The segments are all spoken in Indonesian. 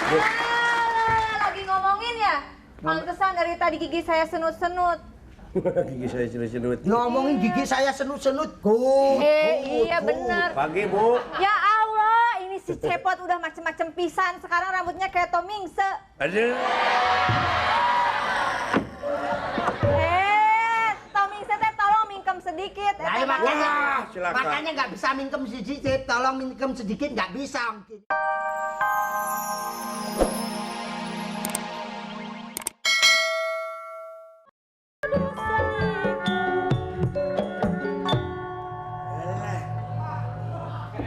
Lagi ngomongin ya? Pantesan dari tadi gigi saya senut-senut. Gigi saya senut-senut. Ngomongin gigi saya senut-senut. Iya bener. Pagi, Bu. Ya Allah, ini si Cepot udah macem-macem pisan. Sekarang rambutnya kayak Tomingse. Aduh. Tomingse teh tolong mingkem sedikit. Nah, makanya, silakan. makanya nggak bisa mingkem sedikit. Tolong mingkem sedikit nggak bisa.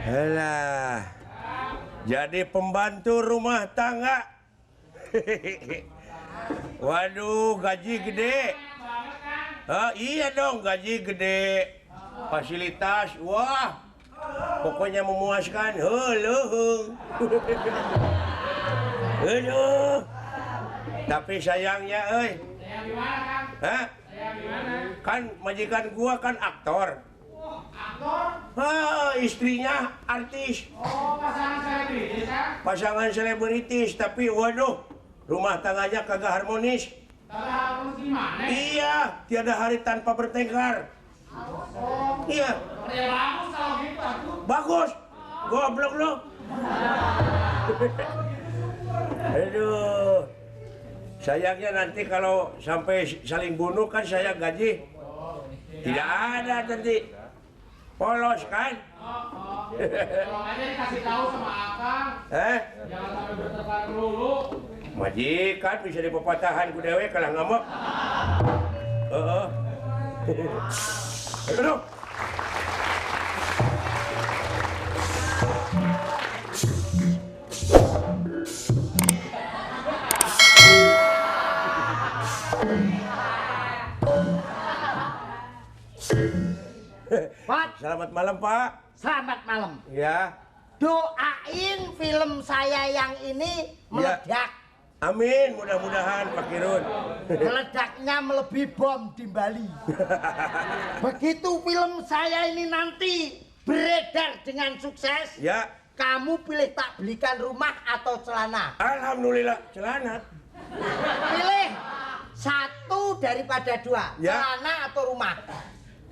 Alah, jadi pembantu rumah tangga. Waduh, gaji gede. Iya dong, gaji gede. Fasilitas, wah, pokoknya memuaskan. Aduh. Tapi sayangnya, Hah? Kan majikan gua kan aktor. Istrinya artis. Oh, pasangan selebritis kan? Pasangan selebritis, tapi waduh, rumah tangganya kagak harmonis. Kagak harus gimana? Iya, tiada hari tanpa bertengkar. Iya. Ya bagus kalau gitu aku. Bagus. Goblok lo. Aduh. Sayangnya nanti kalau sampai saling bunuh kan saya gaji. Tidak ada nanti. Polos kan? Tolong aja dikasih tahu sama Akang. Jangan sampai bertengkar dulu. Majikan bisa dipepatahan ku dewe kalah ngamuk. Aduh. Pak, Selamat malam, Pak. selamat malam. Ya. Doain film saya yang ini meledak. Amin, mudah-mudahan Pak Kirun. Meledaknya melebihi bom di Bali. Begitu film saya ini nanti beredar dengan sukses, Ya. kamu pilih tak belikan rumah atau celana. Alhamdulillah, celana. Pilih satu daripada dua, Ya. celana atau rumah.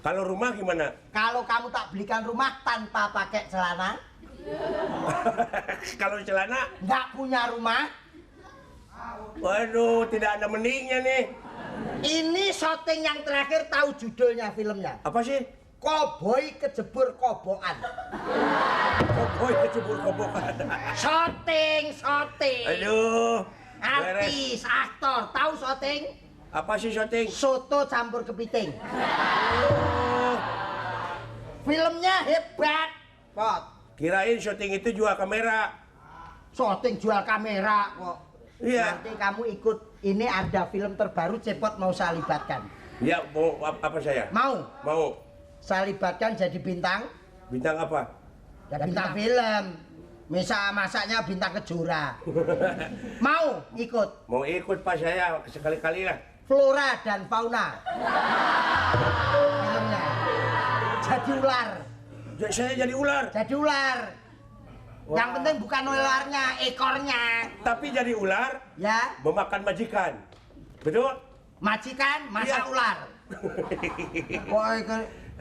Kalau rumah gimana? Kalau kamu tak belikan rumah tanpa pakai celana, Kalau celana, nggak punya rumah, waduh, tidak ada mendingnya nih. ini syuting yang terakhir, tahu judulnya filmnya? Apa sih? Koboi kejebur kobokan. Koboi kecebur kobokan. Syuting. Aduh. Artis, aktor, tahu syuting? Apa sih syuting? Soto campur kepiting. Filmnya hebat, Pot. Kirain syuting itu jual kamera. Syuting jual kamera kok. Iya. Nanti kamu ikut, ini ada film terbaru Cepot mau saya libatkan. Ya, mau apa saya? Mau? Mau. Saya libatkan jadi bintang. Bintang apa? Ya, bintang film. Misal masaknya bintang Kejora. Mau ikut? Mau ikut Pak saya sekali-kali lah. Flora dan fauna. Filmnya. Jadi ular. Saya jadi ular. Jadi ular. Wah. Yang penting bukan ularnya, ekornya. Tapi jadi ular Ya, memakan majikan. Betul? majikan masak Iya. ular. Woi,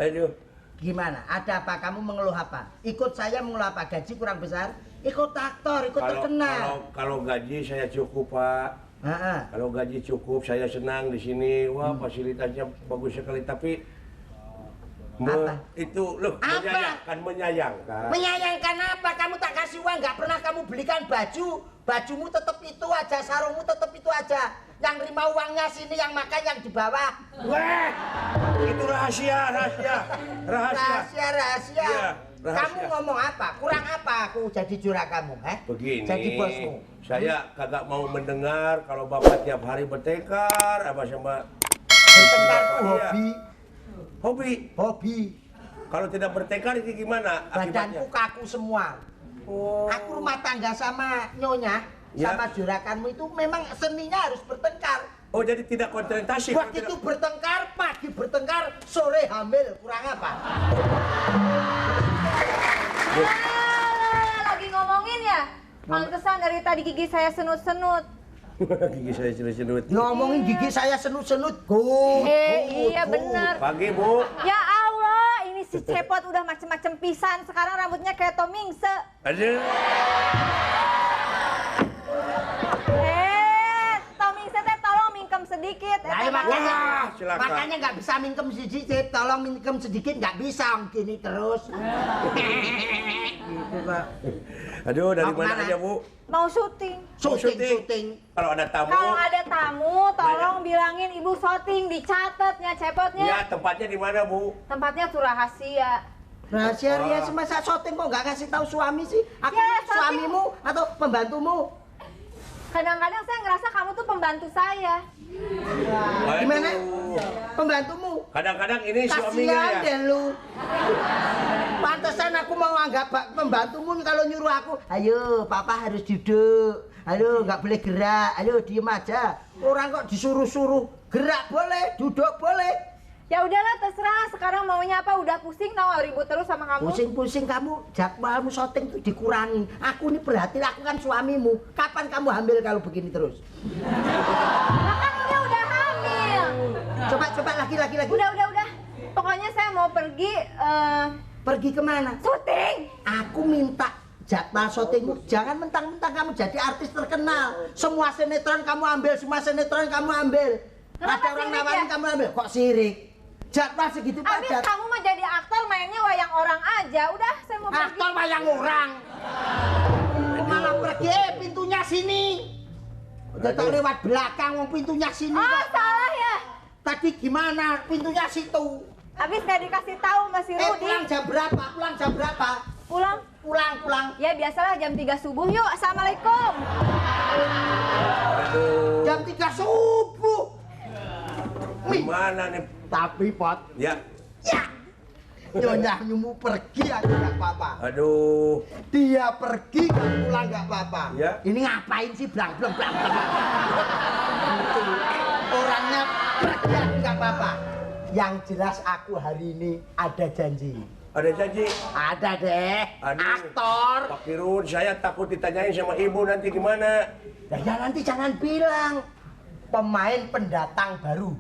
Aduh. gimana? Ada apa? Kamu mengeluh apa? Ikut saya mengeluh apa? Gaji kurang besar? Ikut aktor, ikut terkenal. Kalau gaji saya cukup, Pak. Kalau gaji cukup, saya senang di sini. Wah, fasilitasnya bagus sekali. Tapi Apa? itu loh, Apa? menyayangkan. Menyayangkan apa? Kamu tak kasih uang, nggak pernah kamu belikan baju. Bajumu tetap itu aja, sarungmu tetap itu aja. Yang terima uangnya sini, yang makan yang di bawah. Wah, itu rahasia. Rahasia. Iya, rahasia. Kamu ngomong apa? Kurang apa aku jadi jurakamu? Begini, Jadi bosmu. saya kagak mau mendengar kalau Bapak tiap hari bertengkar apa sama Bertengkar Bapak. Iya. Hobi. Kalau tidak bertengkar itu gimana akibatnya? Badanku kaku semua. Oh. Aku rumah tangga sama nyonya, Ya. sama jurakanmu itu memang seninya harus bertengkar. Oh, jadi tidak konsentrasi. Begitu bertengkar, pagi bertengkar, sore hamil, kurang apa? Lagi ngomongin ya? Pantesan dari tadi gigi saya senut-senut. Gigi saya senut-senut. Ngomongin gigi saya senut-senut. Iya bener. Pagi, Bu. Ya Allah, ini si Cepot udah macem-macem pisan. Sekarang rambutnya kayak Tomingse. Aduh. Tomingse teh tolong mingkem sedikit. Nah, makanya, Wah, silakan. makanya nggak bisa mingkem sedikit. Tolong mingkem sedikit nggak bisa gini terus. Gitu, Pak. Aduh, dari Mau mana kemana? aja, Bu? Mau syuting. Syuting. Kalau ada tamu. Kalau ada tamu, tolong bilangin ibu syuting, dicatatnya Cepotnya. Ya, tempatnya di mana, Bu? Tempatnya tuh rahasia. Rahasia semasa syuting kok nggak kasih tahu suami sih? Aku Ya, syuting. suamimu atau pembantumu? Kadang-kadang saya ngerasa kamu tuh pembantu saya. Waduh. Gimana? Pembantumu? Kadang-kadang ini suaminya Kasihan ya. deh lu. Pantesan aku mau anggap pembantumu nih kalau nyuruh aku. Ayo, papa harus duduk. Ayo, nggak boleh gerak. Ayo, diem aja. Orang kok disuruh-suruh gerak boleh, duduk boleh. Ya udahlah terserah, sekarang maunya apa? Udah pusing tau gak ribut terus sama kamu? Pusing-pusing kamu, jadwalmu syuting tuh dikurangi. Aku nih berarti aku kan suamimu. Kapan kamu hamil kalau begini terus? Nah, kan ini udah hamil. Coba lagi. Udah. Pokoknya saya mau pergi, Pergi kemana? syuting. Aku minta jadwal syutingmu. Jangan mentang-mentang kamu jadi artis terkenal. Semua sinetron kamu ambil, semua sinetron kamu ambil. Kenapa Ada orang sirik nawarin ya? kamu ambil. Kok sirik? Jadwal segitu Abis padat. kamu mau jadi aktor mainnya wayang orang aja. Udah, saya mau pergi. Aktor wayang orang. Aku malah pergi, pintunya sini. Udah tak lewat belakang, mau pintunya sini. Oh, kok. salah ya. Tadi gimana? Pintunya situ. Abis gak dikasih tahu masih Rudi. Pulang jam berapa? Pulang. Ya biasalah jam 3 subuh. Yuk, assalamualaikum. Jam 3 subuh. Gimana nih? Tapi Pot, Ya. nyonyahmu pergi aku nggak apa-apa. Aduh. Dia pergi kamu pulang nggak apa-apa. Ya. Ini ngapain sih blang. Gitu. Orangnya pergi aku nggak apa-apa. Yang jelas aku hari ini ada janji. Ada janji. Ada deh. Aduh. Aktor. Pak Kirun, saya takut ditanyain sama ibu nanti gimana. Ya nanti jangan bilang. Pemain pendatang baru.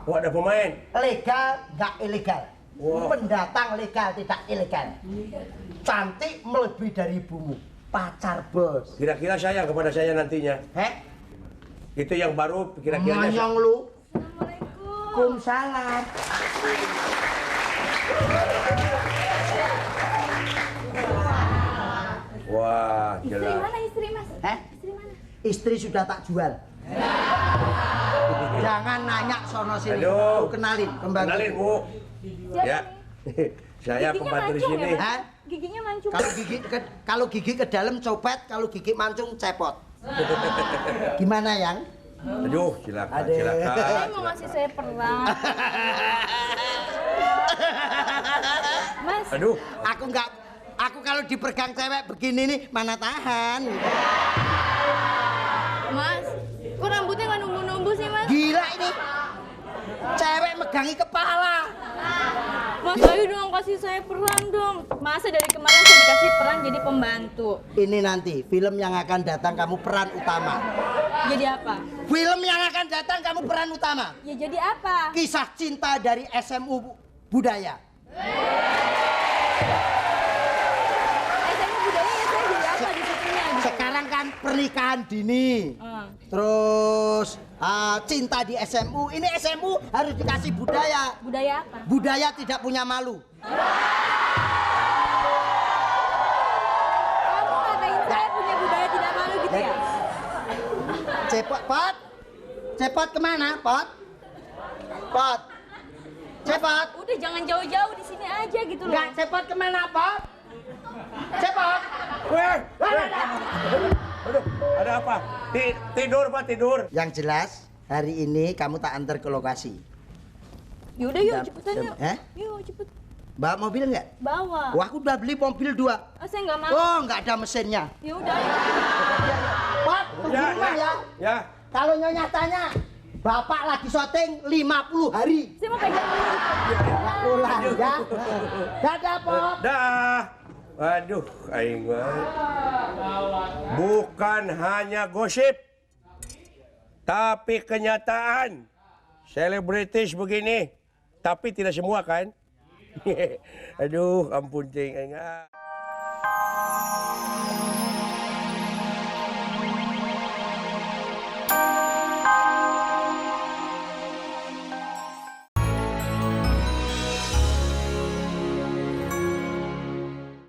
Oh, ada pemain. Legal nggak ilegal. Wow. Pendatang legal tidak ilegal. Cantik melebihi dari ibumu. Pacar bos. Kira-kira sayang kepada saya nantinya. Itu yang baru kira-kira. Monyong lu. Assalamualaikum. Waalaikumsalam. Wah, Istri jelas. mana istri mas? Heh? Istri mana? Istri sudah tak jual. Jangan nanya sono sini. Aduh. Aku kenalin pembantu. Kenalin, Bu. Siapa Ya. nih? Saya Giginya pembantu di mancung sini. ya, Mas? Hah? Giginya mancung. Kalau gigi ke dalam copet, kalau gigi mancung cepot. Gimana yang? Aduh, silakan, Adek. silakan. Saya mau ngasih saya perang. Mas, Aduh, Aku kalau dipegang cewek begini nih mana tahan. Mas, kok rambutnya nggak numbu-numbu sih mas? Gila ini. Cewek megangi kepala. Mas ayo dong kasih saya peran dong. Masa dari kemarin saya dikasih peran jadi pembantu. Ini nanti film yang akan datang kamu peran utama. Jadi apa? Film yang akan datang kamu peran utama. Ya jadi apa? Kisah cinta dari SMU Budaya. SMA budaya ya saya jadi apa di situnya? Gitu. Sekarang kan pernikahan dini. Terus cinta di SMU. Ini SMU harus dikasih budaya. Budaya apa? Budaya tidak punya malu. Kamu ngatain saya punya budaya tidak malu gitu ya? Cepot, Pot. Cepot kemana, Pot? Pot. Cepot. Udah jangan jauh-jauh di sini aja gitu loh. Enggak, Cepot kemana, Pot? Cepot. aduh, ada apa? Tidur, Pak, tidur. Yang jelas, hari ini kamu tak antar ke lokasi. Yaudah yuk cepetan yuk. Yuk cepet. Bawa mobil nggak? Bawa. Wah, aku udah beli mobil 2. Saya nggak mau. Oh, nggak ada mesinnya. Ya udah. Pot, tunggu rumah ya. Ya. Kalau Nyonya tanya, Bapak lagi syuting 50 hari. Saya mau pegang dulu. Pulang ya. Dadah, Pot. Dah. Aduh, aing mah. Bukan hanya gosip, tapi kenyataan. Selebritis begini, tapi tidak semua kan? Aduh, ampun cing aing.